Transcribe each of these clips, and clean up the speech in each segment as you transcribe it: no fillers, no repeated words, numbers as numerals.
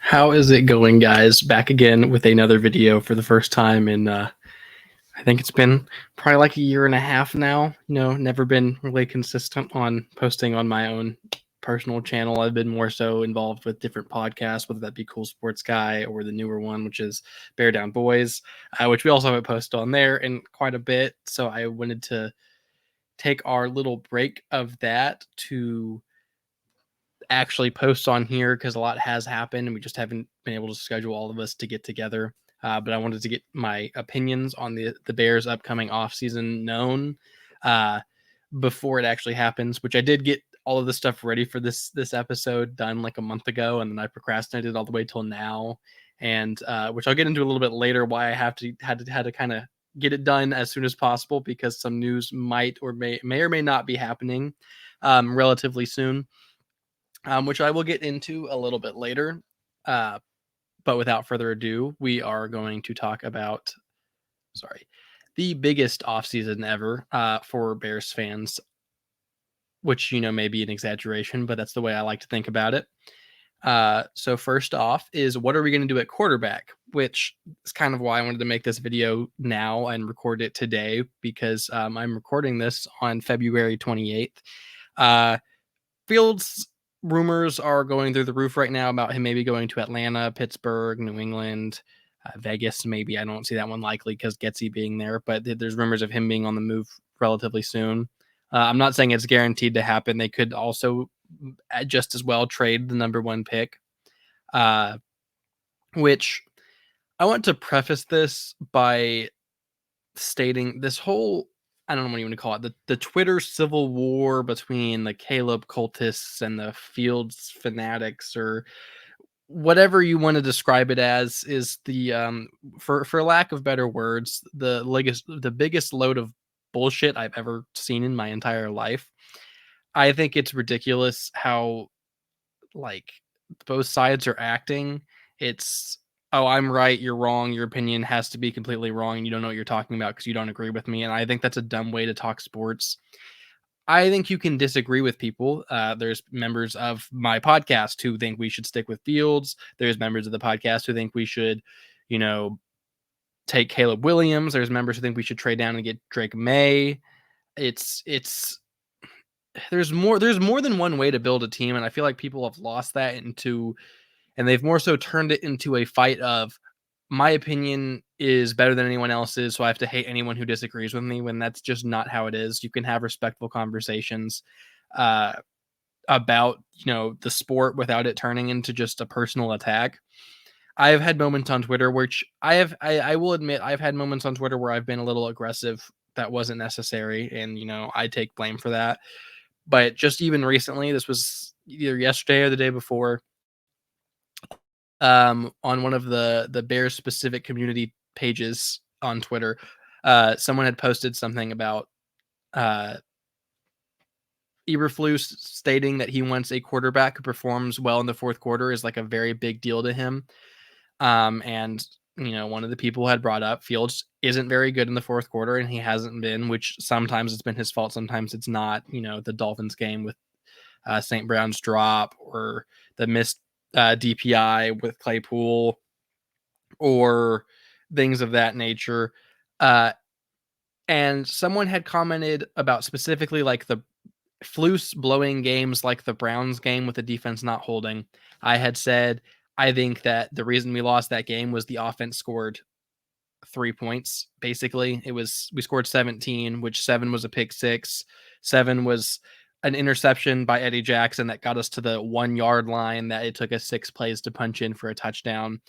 How is it going, guys? Back again with another video for the first time in I think it's been probably like a year and a half now. Never been really consistent on posting on my own personal channel. I've been more so involved with different podcasts, whether that be Cool Sports Guy or the newer one, which is Bear Down Boys, which we also have a post on there in quite a bit. So I wanted to take our little break of that to actually post on here because a lot has happened and we just haven't been able to schedule all of us to get together. But I wanted to get my opinions on the Bears' upcoming offseason known before it actually happens, which I did get all of the stuff ready for this episode done like a month ago, and then I procrastinated all the way till now, and which I'll get into a little bit later why I had to kind of get it done as soon as possible because some news might or may or may not be happening relatively soon. Which I will get into a little bit later. But without further ado, we are going to talk about, the biggest offseason ever for Bears fans, which, may be an exaggeration, but that's the way I like to think about it. So first off is what are we going to do at quarterback, which is kind of why I wanted to make this video now and record it today because I'm recording this on February 28th. Fields rumors are going through the roof right now about him maybe going to Atlanta, Pittsburgh, New England, Vegas. Maybe I don't see that one likely because Getsy being there, but there's rumors of him being on the move relatively soon. I'm not saying it's guaranteed to happen. They could also just as well trade the number one pick, which I want to preface this by stating this whole, I don't know what you want to call it, the Twitter civil war between the Caleb cultists and the Fields fanatics, or whatever you want to describe it as, is the for lack of better words, the biggest load of bullshit I've ever seen in my entire life. I think it's ridiculous how like both sides are acting. It's, oh, I'm right, you're wrong, your opinion has to be completely wrong, and you don't know what you're talking about because you don't agree with me. And I think that's a dumb way to talk sports. I think you can disagree with people. There's members of my podcast who think we should stick with Fields. There's members of the podcast who think we should, take Caleb Williams. There's members who think we should trade down and get Drake May. It's there's more than one way to build a team, and I feel like people have lost that and they've more so turned it into a fight of my opinion is better than anyone else's, so I have to hate anyone who disagrees with me, when that's just not how it is. You can have respectful conversations about, the sport without it turning into just a personal attack. I've had moments on Twitter which I will admit I've had moments on Twitter where I've been a little aggressive that wasn't necessary, and I take blame for that. But just even recently, this was either yesterday or the day before, on one of the Bears specific community pages on Twitter, someone had posted something about Eberflus stating that he wants a quarterback who performs well in the fourth quarter is like a very big deal to him. And one of the people had brought up Fields isn't very good in the fourth quarter, and he hasn't been, which sometimes it's been his fault, sometimes it's not. The Dolphins game with St. Brown's drop, or the missed DPI with Claypool, or things of that nature. And someone had commented about specifically like the Flus blowing games like the Browns game with the defense not holding. I had said, I think that the reason we lost that game was the offense scored 3 points. Basically, we scored 17, which 7 was a pick six. 7 was an interception by Eddie Jackson that got us to the 1 yard line that it took us 6 plays to punch in for a touchdown.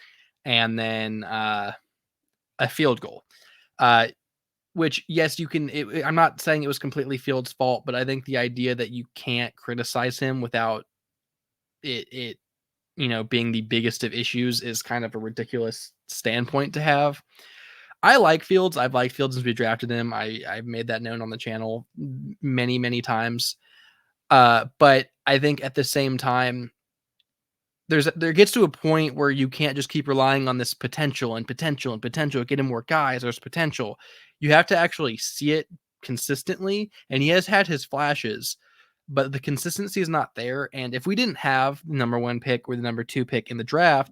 And then a field goal, which, yes, you can. I'm not saying it was completely Fields' fault, but I think the idea that you can't criticize him without it being the biggest of issues is kind of a ridiculous standpoint to have. I like Fields. I've liked Fields since we drafted him. I've made that known on the channel many, many times. But I think at the same time, there gets to a point where you can't just keep relying on this potential and potential and potential. Get him more guys. There's potential. You have to actually see it consistently. And he has had his flashes, but the consistency is not there. And if we didn't have the number 1 pick or the number 2 pick in the draft,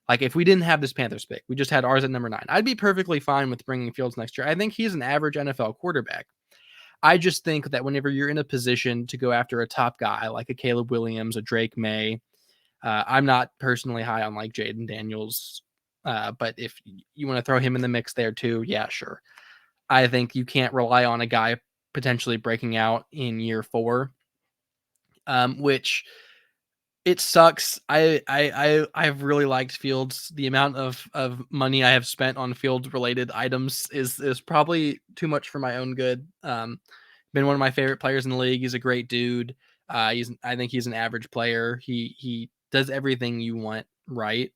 Like if we didn't have this Panthers pick, we just had ours at number 9, I'd be perfectly fine with bringing Fields next year. I think he's an average NFL quarterback. I just think that whenever you're in a position to go after a top guy like a Caleb Williams, a Drake May, I'm not personally high on like Jaden Daniels, but if you want to throw him in the mix there too, yeah, sure. I think you can't rely on a guy potentially breaking out in year 4, which it sucks. I've really liked Fields. The amount of money I have spent on Fields related items is probably too much for my own good. Been one of my favorite players in the league. He's a great dude. I think he's an average player. He does everything you want right.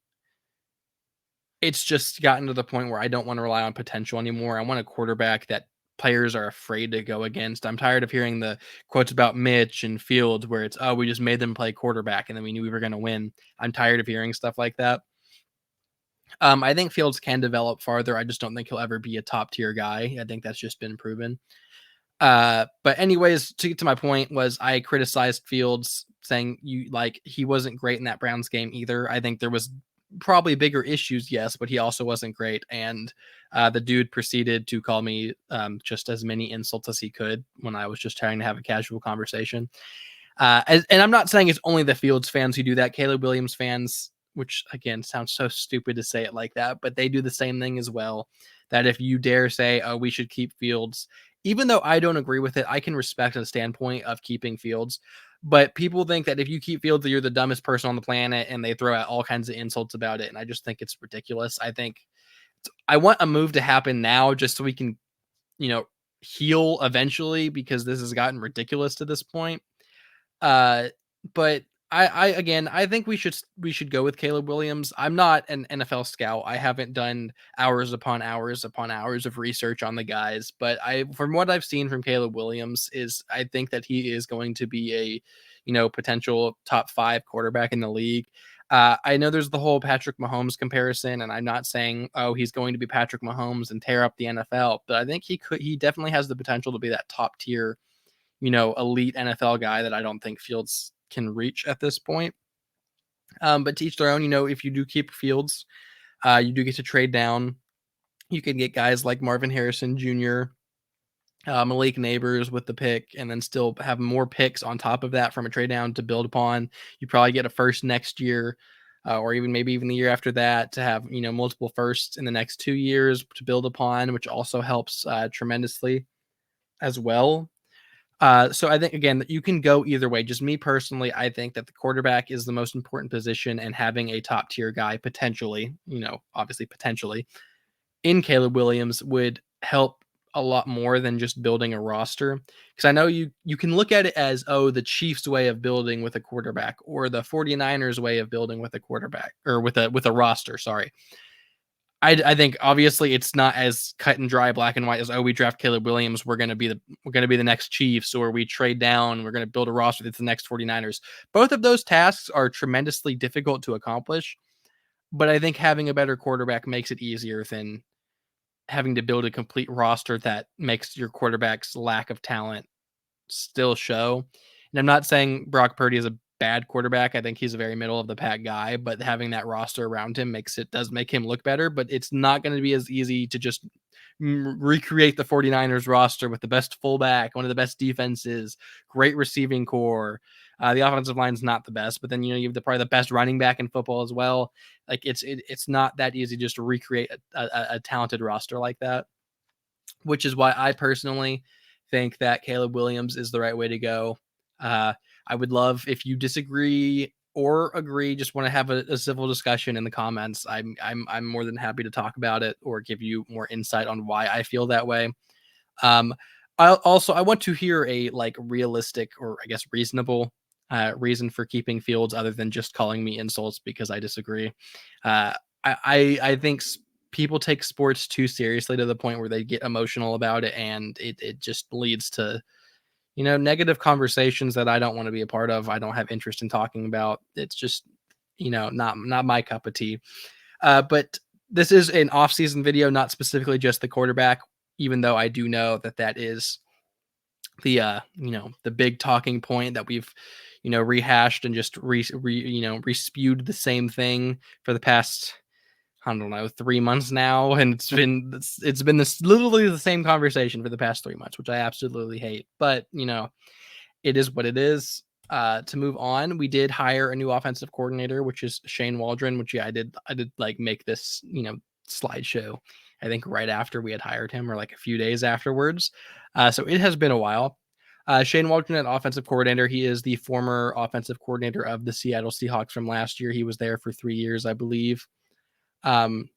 It's just gotten to the point where I don't want to rely on potential anymore. I want a quarterback that players are afraid to go against. I'm tired of hearing the quotes about Mitch and Fields where it's, oh, we just made them play quarterback and then we knew we were going to win. I'm tired of hearing stuff like that. I think Fields can develop farther. I just don't think he'll ever be a top tier guy. I think that's just been proven. But anyways, to get to my point was I criticized Fields saying he wasn't great in that Browns game either. I think there was probably bigger issues, yes, but he also wasn't great. And the dude proceeded to call me just as many insults as he could when I was just trying to have a casual conversation. And I'm not saying it's only the Fields fans who do that. Caleb Williams fans, which again sounds so stupid to say it like that, but they do the same thing as well. That if you dare say, oh, we should keep Fields, even though I don't agree with it, I can respect the standpoint of keeping Fields. But people think that if you keep Fields, you're the dumbest person on the planet, and they throw out all kinds of insults about it. And I just think it's ridiculous. I want a move to happen now just so we can, heal eventually, because this has gotten ridiculous to this point. But I think we should go with Caleb Williams. I'm not an NFL scout. I haven't done hours upon hours upon hours of research on the guys, but from what I've seen from Caleb Williams I think that he is going to be a, potential top 5 quarterback in the league. I know there's the whole Patrick Mahomes comparison, and I'm not saying, oh, he's going to be Patrick Mahomes and tear up the NFL, but I think he definitely has the potential to be that top tier, elite NFL guy that I don't think Fields can reach at this point. But to each their own, if you do keep Fields, you do get to trade down. You can get guys like Marvin Harrison Jr., Malik Neighbors with the pick, and then still have more picks on top of that from a trade down to build upon. You probably get a first next year, or maybe even the year after that, to have multiple firsts in the next 2 years to build upon, which also helps tremendously as well. So I think, again, that you can go either way. Just me personally, I think that the quarterback is the most important position, and having a top tier guy potentially, obviously potentially, in Caleb Williams would help a lot more than just building a roster. Because I know you can look at it as, oh, the Chiefs' way of building with a quarterback, or the 49ers' way of building with a quarterback, or with a roster, sorry. I think obviously it's not as cut and dry, black and white as, oh, we draft Caleb Williams, we're gonna be the next Chiefs, or we trade down, we're gonna build a roster that's the next 49ers. Both of those tasks are tremendously difficult to accomplish, but I think having a better quarterback makes it easier than having to build a complete roster that makes your quarterback's lack of talent still show. And I'm not saying Brock Purdy is a bad quarterback. I think he's a very middle of the pack guy, but having that roster around him does make him look better, but it's not going to be as easy to just recreate the 49ers roster with the best fullback, one of the best defenses, great receiving core. The offensive line's not the best, but then you have probably the best running back in football as well. Like it's not that easy just to recreate a talented roster like that, which is why I personally think that Caleb Williams is the right way to go. I would love if you disagree or agree, just want to have a civil discussion in the comments. I'm more than happy to talk about it or give you more insight on why I feel that way. I want to hear a realistic, or I guess reasonable reason for keeping Fields other than just calling me insults because I disagree. I think people take sports too seriously to the point where they get emotional about it, and it just leads to negative conversations that I don't want to be a part of. I don't have interest in talking about. It's just not my cup of tea. But this is an off-season video, not specifically just the quarterback, even though I do know that is the the big talking point that we've rehashed and just respewed the same thing for the past I don't know, 3 months now, and it's been this literally the same conversation for the past 3 months, which I absolutely hate. But, it is what it is. To move on, we did hire a new offensive coordinator, which is Shane Waldron, which I did like make this, slideshow, I think right after we had hired him or like a few days afterwards. So it has been a while. Shane Waldron, an offensive coordinator. He is the former offensive coordinator of the Seattle Seahawks from last year. He was there for 3 years, I believe. Um,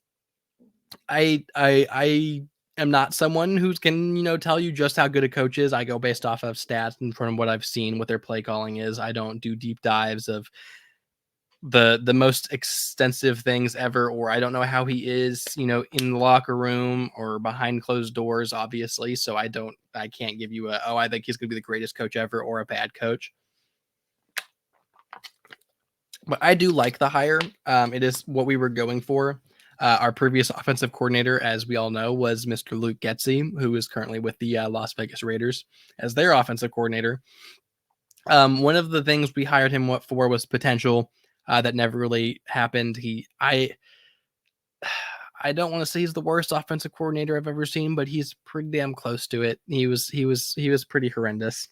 I am not someone who can, tell you just how good a coach is. I go based off of stats and from what I've seen, what their play calling is. I don't do deep dives of the most extensive things ever, or I don't know how he is, in the locker room or behind closed doors, obviously. So I can't give you I think he's gonna be the greatest coach ever or a bad coach. But I do like the hire. It is what we were going for. Our previous offensive coordinator, as we all know, was Mr. Luke Getsy, who is currently with the Las Vegas Raiders as their offensive coordinator. One of the things we hired him for was potential that never really happened. I don't want to say he's the worst offensive coordinator I've ever seen, but he's pretty damn close to it. He was pretty horrendous.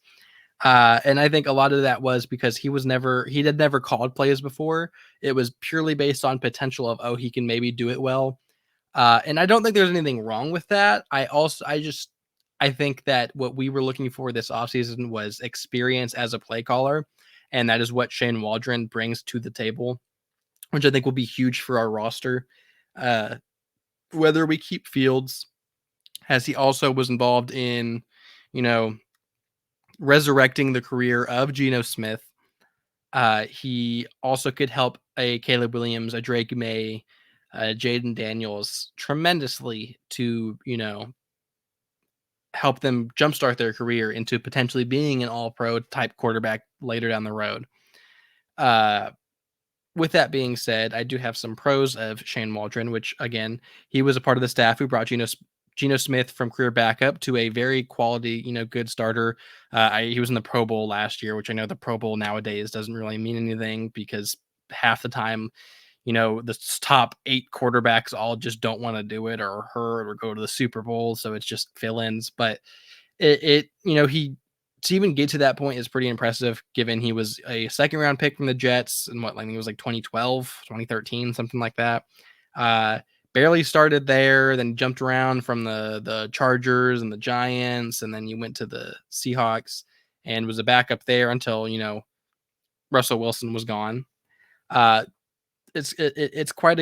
And I think a lot of that was because he had never called plays before. It was purely based on potential of, he can maybe do it well. And I don't think there's anything wrong with that. I think that what we were looking for this offseason was experience as a play caller. And that is what Shane Waldron brings to the table, which I think will be huge for our roster. Whether we keep Fields, as he also was involved in, you know, resurrecting the career of Geno Smith. He also could help a Caleb Williams, a Drake May, Jaden Daniels tremendously to, help them jumpstart their career into potentially being an all-pro type quarterback later down the road. With that being said, I do have some pros of Shane Waldron, which again, he was a part of the staff who brought Geno Smith from career backup to a very quality, good starter. He was in the Pro Bowl last year, which I know the Pro Bowl nowadays doesn't really mean anything because half the time, the top 8 quarterbacks all just don't want to do it or are hurt or go to the Super Bowl. So it's just fill-ins. But he to even get to that point is pretty impressive given he was a second round pick from the Jets and I think it was like 2012, 2013, something like that. Barely started there, then jumped around from the Chargers and the Giants, and then you went to the Seahawks and was a backup there until, Russell Wilson was gone. It's quite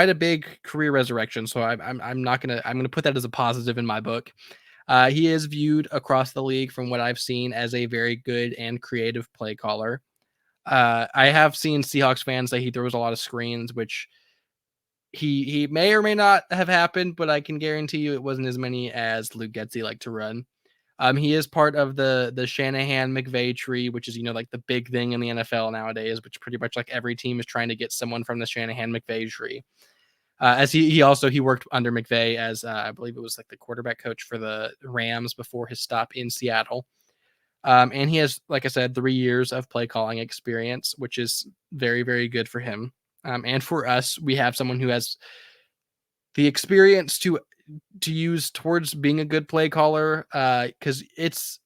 a big career resurrection. So I'm gonna put that as a positive in my book. He is viewed across the league from what I've seen as a very good and creative play caller. I have seen Seahawks fans say he throws a lot of screens, which he may or may not have happened, but I can guarantee you it wasn't as many as Luke Getsy liked to run. He is part of the Shanahan McVay tree, which is, like the big thing in the NFL nowadays, which pretty much like every team is trying to get someone from the Shanahan McVay tree. As he worked under McVay as I believe it was like the quarterback coach for the Rams before his stop in Seattle. And he has, like I said, 3 years of play calling experience, which is very, very good for him. And for us, we have someone who has the experience to use towards being a good play caller. Because it's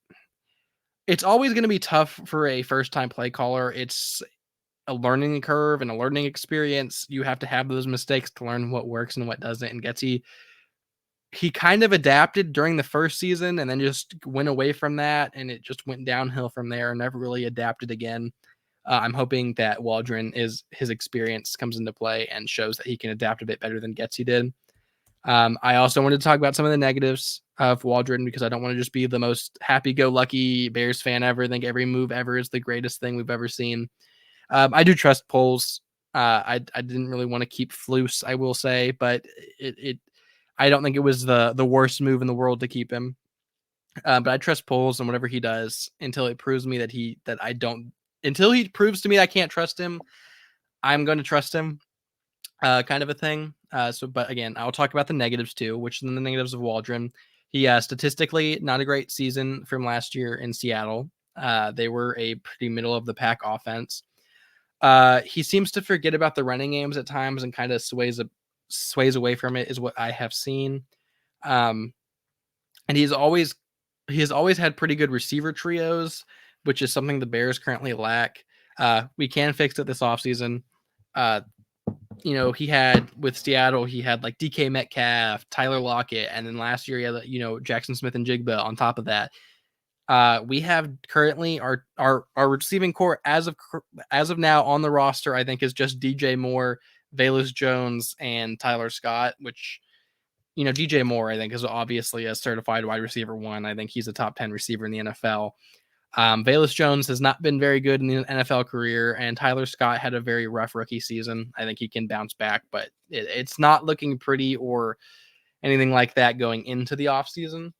always going to be tough for a first time play caller. It's a learning curve and a learning experience. You have to have those mistakes to learn what works and what doesn't. And Getsy, he kind of adapted during the first season and then just went away from that, and it just went downhill from there and never really adapted again. I'm hoping that Waldron his experience comes into play and shows that he can adapt a bit better than Getsy did. I also wanted to talk about some of the negatives of Waldron because I don't want to just be the most happy-go-lucky Bears fan ever, think every move ever is the greatest thing we've ever seen. I do trust Poles. I didn't really want to keep Flus, I will say, but I don't think it was the worst move in the world to keep him. But I trust Poles and whatever he does until it proves me until he proves to me I can't trust him. I'm going to trust him, kind of a thing. But again, I'll talk about the negatives too, which are the negatives of Waldron. He statistically not a great season from last year in Seattle. They were a pretty middle of the pack offense. He seems to forget about the running games at times and kind of sways sways away from it, is what I have seen. And he has always had pretty good receiver trios, which is something the Bears currently lack. We can fix it this offseason. He had with Seattle, he had like DK Metcalf, Tyler Lockett, and then last year he had Jackson Smith and Jigba on top of that. We have currently our receiving core as of now on the roster, I think, is just DJ Moore, Velus Jones, and Tyler Scott, which DJ Moore, I think, is obviously a certified wide receiver one. I think he's a top 10 receiver in the NFL. Velus Jones has not been very good in the NFL career, and Tyler Scott had a very rough rookie season. I think he can bounce back, but it's not looking pretty or anything like that going into the offseason.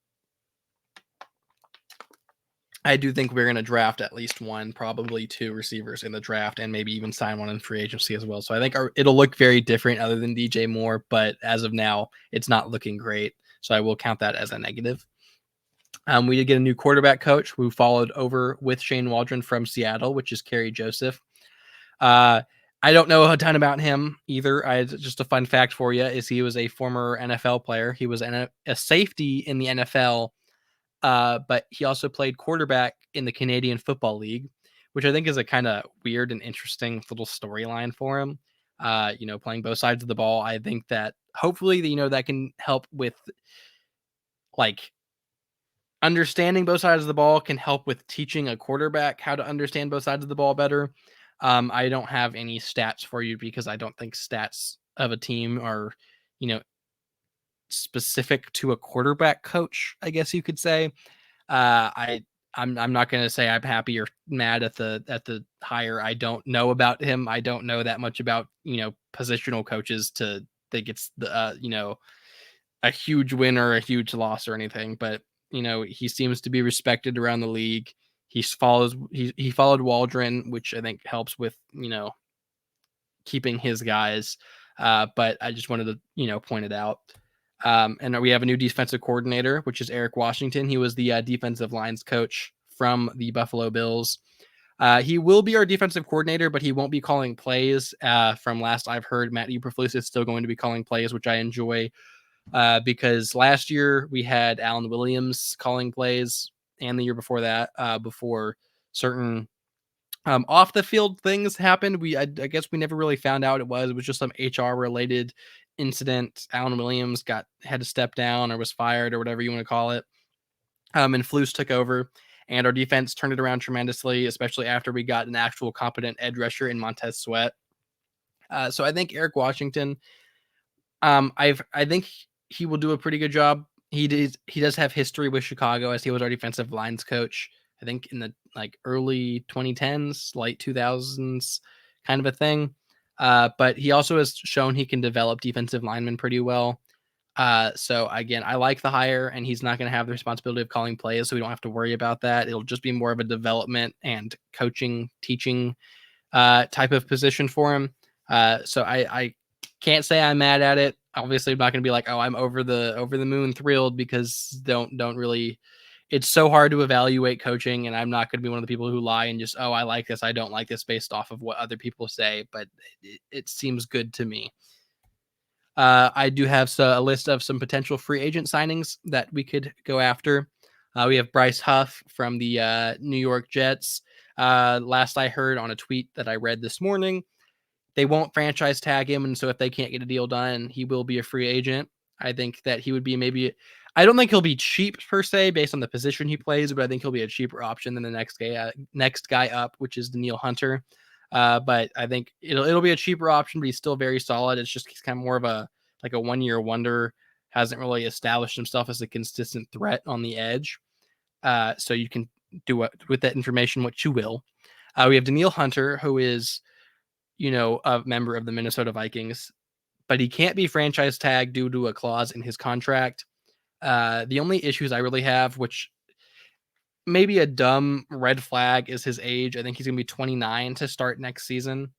I do think we're going to draft at least one, probably two receivers in the draft, and maybe even sign one in free agency as well. So I think it'll look very different other than DJ Moore, but as of now, it's not looking great. So I will count that as a negative. We did get a new quarterback coach who followed over with Shane Waldron from Seattle, which is Kerry Joseph. I don't know a ton about him either. Just a fun fact for you is he was a former NFL player. He was a safety in the NFL, but he also played quarterback in the Canadian Football League, which I think is a kind of weird and interesting little storyline for him. Playing both sides of the ball. I think that hopefully, that can help with like understanding both sides of the ball, can help with teaching a quarterback how to understand both sides of the ball better. I don't have any stats for you because I don't think stats of a team are, specific to a quarterback coach, I guess you could say. I'm not going to say I'm happy or mad at the hire. I don't know about him. I don't know that much about, positional coaches to think it's the, a huge win or a huge loss or anything, but he seems to be respected around the league. He followed Waldron, which I think helps with, keeping his guys. But I just wanted to, point it out. And we have a new defensive coordinator, which is Eric Washington. He was the defensive lines coach from the Buffalo Bills. He will be our defensive coordinator, but he won't be calling plays. From last I've heard, Matt Eberflus is still going to be calling plays, which I enjoy. Because last year we had Alan Williams calling plays, and the year before that, before certain off the field things happened. I guess we never really found out it was just some HR related incident. Alan Williams had to step down or was fired or whatever you want to call it. And Flus took over, and our defense turned it around tremendously, especially after we got an actual competent edge rusher in Montez Sweat. So I think Eric Washington, I think he will do a pretty good job. He does have history with Chicago, as he was our defensive lines coach, I think in the early 2010s, late 2000s kind of a thing. But he also has shown he can develop defensive linemen pretty well. So again, I like the hire, and he's not going to have the responsibility of calling plays, so we don't have to worry about that. It'll just be more of a development and coaching, teaching type of position for him. So I can't say I'm mad at it. Obviously, I'm not going to be like, oh, I'm over the moon thrilled, because don't really. It's so hard to evaluate coaching, and I'm not going to be one of the people who lie and just, oh, I like this, I don't like this based off of what other people say, but it seems good to me. I do have a list of some potential free agent signings that we could go after. We have Bryce Huff from the New York Jets. Last I heard on a tweet that I read this morning, they won't franchise tag him, and so if they can't get a deal done, he will be a free agent. I think that he would be I don't think he'll be cheap per se based on the position he plays, but I think he'll be a cheaper option than the next guy up, which is Danielle Hunter. But I think it'll be a cheaper option, but he's still very solid. It's just he's kind of more of a 1-year wonder. Hasn't really established himself as a consistent threat on the edge. So you can do with that information what you will. We have Danielle Hunter, who is a member of the Minnesota Vikings, but he can't be franchise tagged due to a clause in his contract. The only issues I really have, which maybe a dumb red flag, is his age. I think he's going to be 29 to start next season,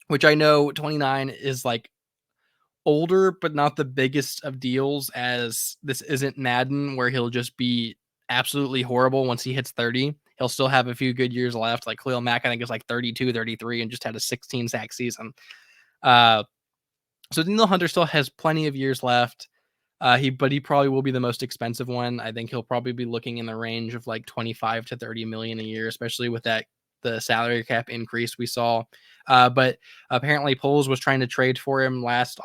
which I know 29 is older, but not the biggest of deals, as this isn't Madden where he'll just be absolutely horrible once he hits 30. He'll still have a few good years left. Like Khalil Mack, I think is 32, 33, and just had a 16 sack season. So Daniel Hunter still has plenty of years left. But he probably will be the most expensive one. I think he'll probably be looking in the range of like 25 to 30 million a year, especially with the salary cap increase we saw. But apparently Poles was trying to trade for him last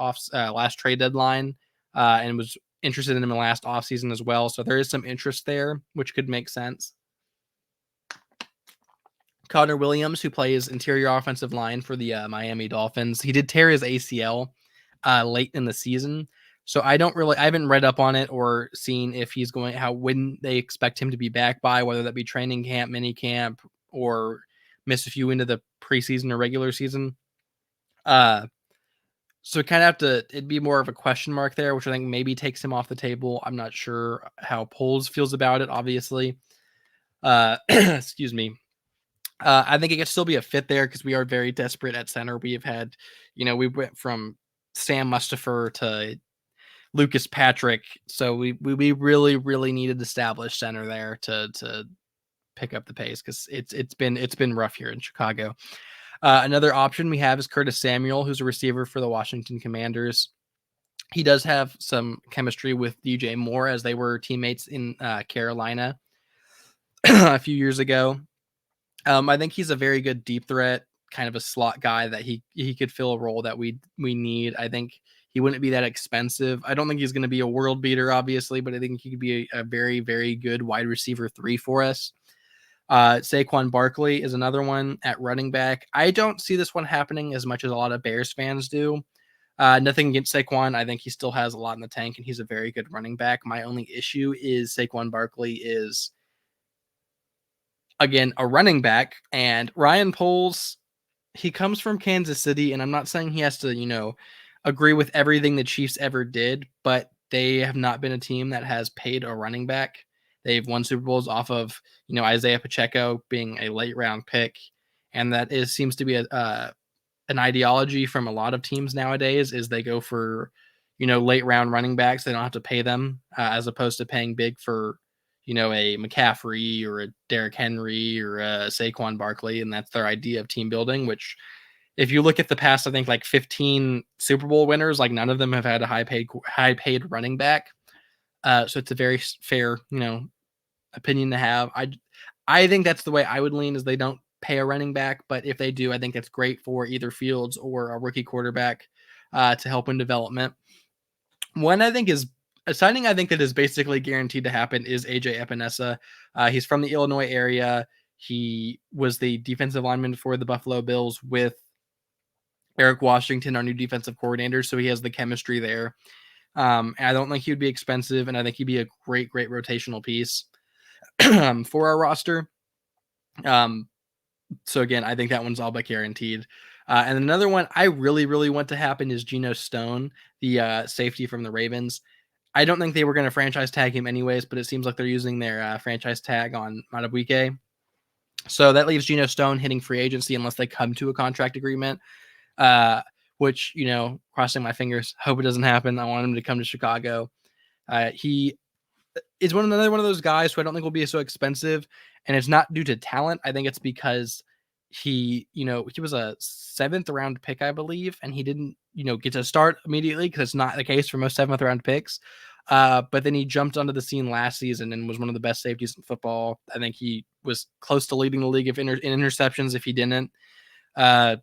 trade deadline, and was interested in him in the last offseason as well. So there is some interest there, which could make sense. Connor Williams, who plays interior offensive line for the Miami Dolphins, he did tear his ACL late in the season. So I haven't read up on it or seen if he's when they expect him to be back by, whether that be training camp, mini camp, or miss a few into the preseason or regular season. So kind of it'd be more of a question mark there, which I think maybe takes him off the table. I'm not sure how Poles feels about it, obviously. Excuse me. I think it could still be a fit there because we are very desperate at center. We have had, we went from Sam Mustipher to Lucas Patrick, so we really really needed established center there to pick up the pace because it's been rough here in Chicago. Another option we have is Curtis Samuel, who's a receiver for the Washington Commanders. He does have some chemistry with DJ Moore as they were teammates in Carolina a few years ago. I think he's a very good deep threat, kind of a slot guy that he could fill a role that we need. I think he wouldn't be that expensive. I don't think he's going to be a world beater, obviously, but I think he could be a very, very good wide receiver 3 for us. Saquon Barkley is another one at running back. I don't see this one happening as much as a lot of Bears fans do. Nothing against Saquon. I think he still has a lot in the tank, and he's a very good running back. My only issue is Saquon Barkley is, again, a running back, and Ryan Poles, he comes from Kansas City, and I'm not saying he has to, agree with everything the Chiefs ever did, but they have not been a team that has paid a running back. They've won Super Bowls off of, Isaiah Pacheco being a late round pick, and that seems to be an ideology from a lot of teams nowadays. Is they go for, late round running backs. They don't have to pay them, as opposed to paying big for, a McCaffrey or a Derrick Henry or a Saquon Barkley, and that's their idea of team building. Which, if you look at the past, I think like 15 Super Bowl winners, like none of them have had a high paid running back. So it's a very fair, opinion to have. I think that's the way I would lean, is they don't pay a running back, but if they do, I think it's great for either Fields or a rookie quarterback to help in development. One I think is a signing I think that is basically guaranteed to happen is AJ Epinesa. He's from the Illinois area. He was the defensive lineman for the Buffalo Bills with Eric Washington, our new defensive coordinator, so he has the chemistry there. And I don't think he would be expensive, and I think he'd be a great rotational piece for our roster. So again, I think that one's all but guaranteed. And another one I really, really want to happen is Geno Stone, the safety from the Ravens. I don't think they were going to franchise tag him anyways, but it seems like they're using their franchise tag on Madubuike. So that leaves Geno Stone hitting free agency unless they come to a contract agreement, which, crossing my fingers, hope it doesn't happen. I want him to come to Chicago. He is another one of those guys who I don't think will be so expensive, and it's not due to talent. I think it's because he was a 7th round pick, I believe, and he didn't, get to start immediately because it's not the case for most 7th round picks. But then he jumped onto the scene last season and was one of the best safeties in football. I think he was close to leading the league in interceptions if he didn't, and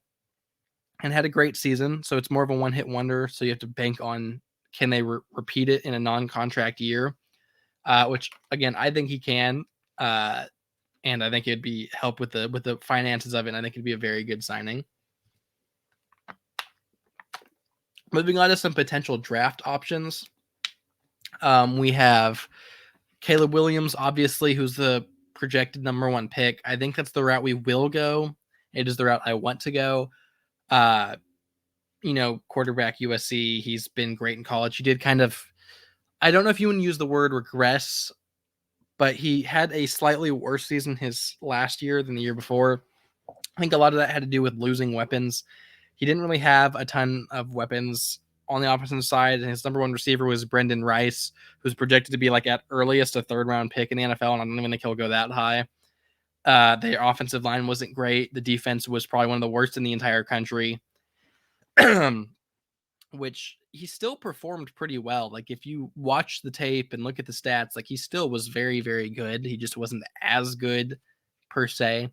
had a great season. So it's more of a one-hit wonder. So you have to bank on, can they repeat it in a non-contract year? Which again, I think he can, and I think it'd be help with the finances of it. And I think it'd be a very good signing. Moving on to some potential draft options, we have Caleb Williams, obviously, who's the projected number 1 pick. I think that's the route we will go. It is the route I want to go. Quarterback USC. He's been great in college. He did kind of, I don't know if you want to use the word regress, but he had a slightly worse season his last year than the year before. I think a lot of that had to do with losing weapons. He didn't really have a ton of weapons on the offensive side, and his number 1 receiver was Brendan Rice, who's projected to be like at earliest a 3rd round pick in the NFL, and I don't even think he'll go that high. Their offensive line wasn't great. The defense was probably one of the worst in the entire country. which he still performed pretty well. Like if you watch the tape and look at the stats, like he still was very, very good. He just wasn't as good per se.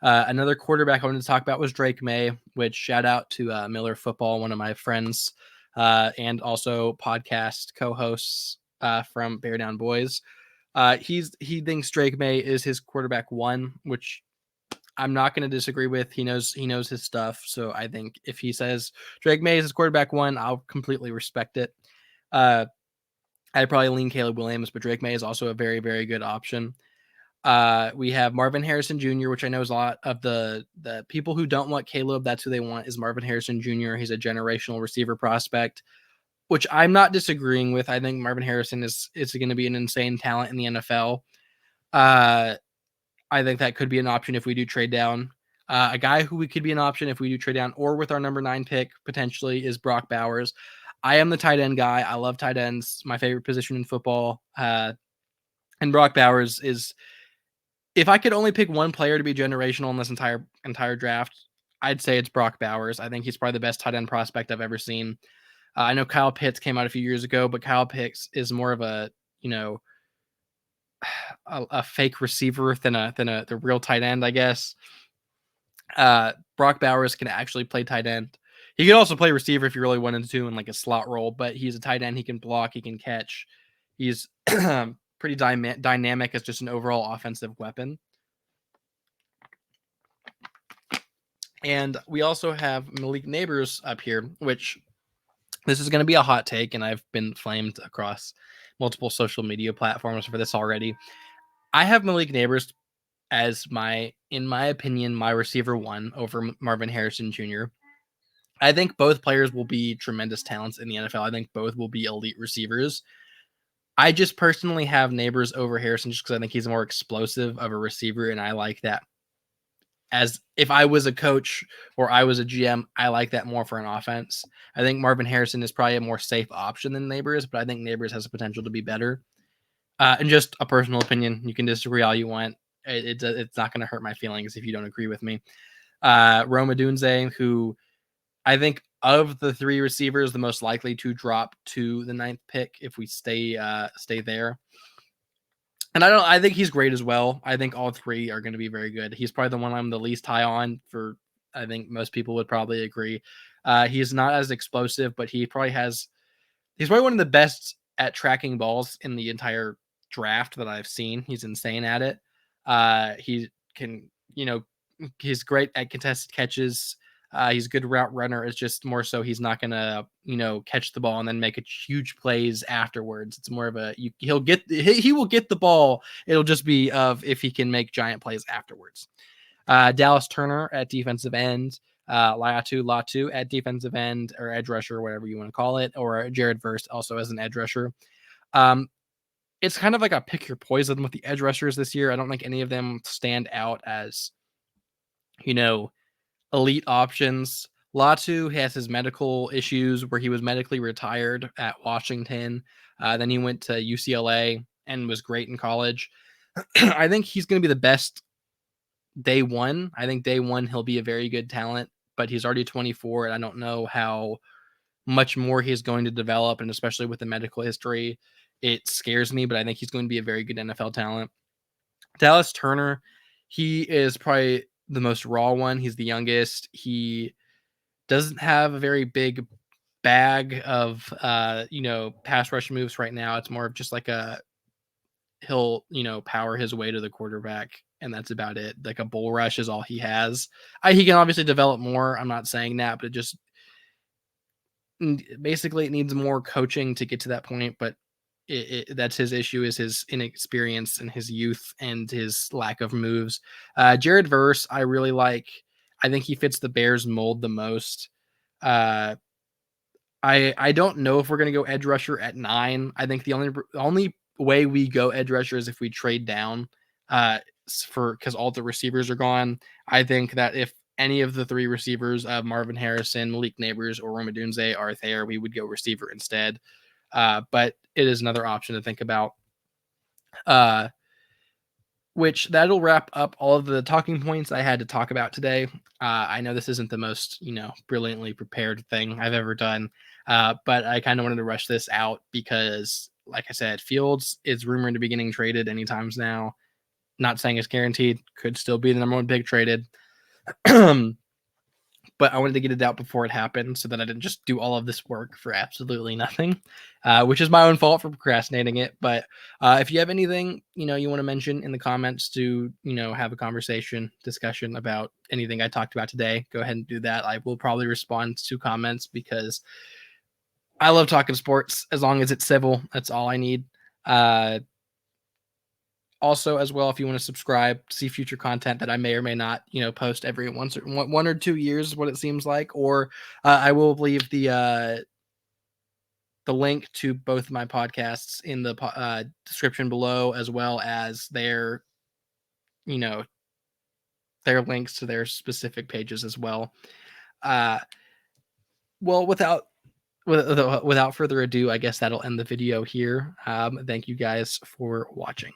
Another quarterback I wanted to talk about was Drake May, which shout out to Miller Football, one of my friends, and also podcast co-hosts from Bear Down Boys. He thinks Drake May is his quarterback one, which I'm not going to disagree with. He knows his stuff. So I think if he says Drake May is his quarterback one, I'll completely respect it. I'd probably lean Caleb Williams, but Drake May is also a very, very good option. We have Marvin Harrison Jr., which I know is a lot of the people who don't want Caleb. That's who they want is Marvin Harrison Jr. He's a generational receiver prospect, which I'm not disagreeing with. I think Marvin Harrison is going to be an insane talent in the NFL. I think that could be an option if we do trade down. A guy who could be an option if we do trade down or with our number 9 pick potentially is Brock Bowers. I am the tight end guy. I love tight ends. My favorite position in football. And Brock Bowers is, if I could only pick one player to be generational in this entire draft, I'd say it's Brock Bowers. I think he's probably the best tight end prospect I've ever seen. I know Kyle Pitts came out a few years ago, but Kyle Pitts is more of a, a fake receiver than the real tight end, I guess. Brock Bowers can actually play tight end. He could also play receiver if you really wanted to in like a slot role, but he's a tight end. He can block, he can catch. He's pretty dynamic as just an overall offensive weapon. And we also have Malik Neighbors up here, which this is going to be a hot take, and I've been flamed across multiple social media platforms for this already. I have Malik Neighbors as in my opinion, my receiver one over Marvin Harrison Jr. I think both players will be tremendous talents in the NFL. I think both will be elite receivers. I just personally have Neighbors over Harrison just because I think he's more explosive of a receiver, and I like that. As if I was a coach or I was a GM, I like that more for an offense. I think Marvin Harrison is probably a more safe option than Neighbors, but I think Neighbors has the potential to be better. And just a personal opinion, you can disagree all you want. It's not going to hurt my feelings if you don't agree with me. Rome Odunze, who I think of the 3 receivers, the most likely to drop to the 9th pick if we stay there. And I think he's great as well. I think all 3 are going to be very good. He's probably the one I'm the least high on for. I think most people would probably agree. He's not as explosive, but he's probably one of the best at tracking balls in the entire draft that I've seen. He's insane at it. He can, he's great at contested catches. He's a good route runner. It's just more so he's not going to, catch the ball and then make a huge plays afterwards. It's more of a, he will get the ball. It'll just be of if he can make giant plays afterwards. Dallas Turner at defensive end. Laiatu Latu at defensive end or edge rusher, or whatever you want to call it, or Jared Verse also as an edge rusher. It's kind of like a pick your poison with the edge rushers this year. I don't think any of them stand out as, elite options. Latu has his medical issues where he was medically retired at Washington. Then he went to UCLA and was great in college. I think he's going to be the best day one. I think day one he'll be a very good talent, but he's already 24, and I don't know how much more he's going to develop, and especially with the medical history, it scares me, but I think he's going to be a very good NFL talent. Dallas Turner, he is probably the most raw one. He's the youngest. He doesn't have a very big bag of, pass rush moves right now. It's more of just like he'll, power his way to the quarterback, and that's about it. Like a bull rush is all he has. He can obviously develop more. I'm not saying that, but basically it needs more coaching to get to that point, but that's his issue, is his inexperience and his youth and his lack of moves. Jared Verse, I really like. I think he fits the Bears mold the most. I don't know if we're going to go edge rusher at 9. I think the only way we go edge rusher is if we trade down because all the receivers are gone. I think that if any of the 3 receivers, Marvin Harrison, Malik Neighbors, or Rome Odunze are there, we would go receiver instead. But it is another option to think about. which that'll wrap up all of the talking points I had to talk about today. I know this isn't the most, brilliantly prepared thing I've ever done, but I kind of wanted to rush this out because, like I said, Fields is rumored to be getting traded anytime now. Not saying it's guaranteed. Could still be the number one pick traded. But I wanted to get it out before it happened so that I didn't just do all of this work for absolutely nothing, which is my own fault for procrastinating it. But if you have anything, you want to mention in the comments to, have a discussion about anything I talked about today, go ahead and do that. I will probably respond to comments because I love talking sports as long as it's civil. That's all I need. Also, as well, if you want to subscribe, see future content that I may or may not, post every 1 or 2 years, what it seems like, or I will leave the link to both my podcasts in the description below, as well as you know, their links to their specific pages as well. Well, without further ado, I guess that'll end the video here. Thank you guys for watching.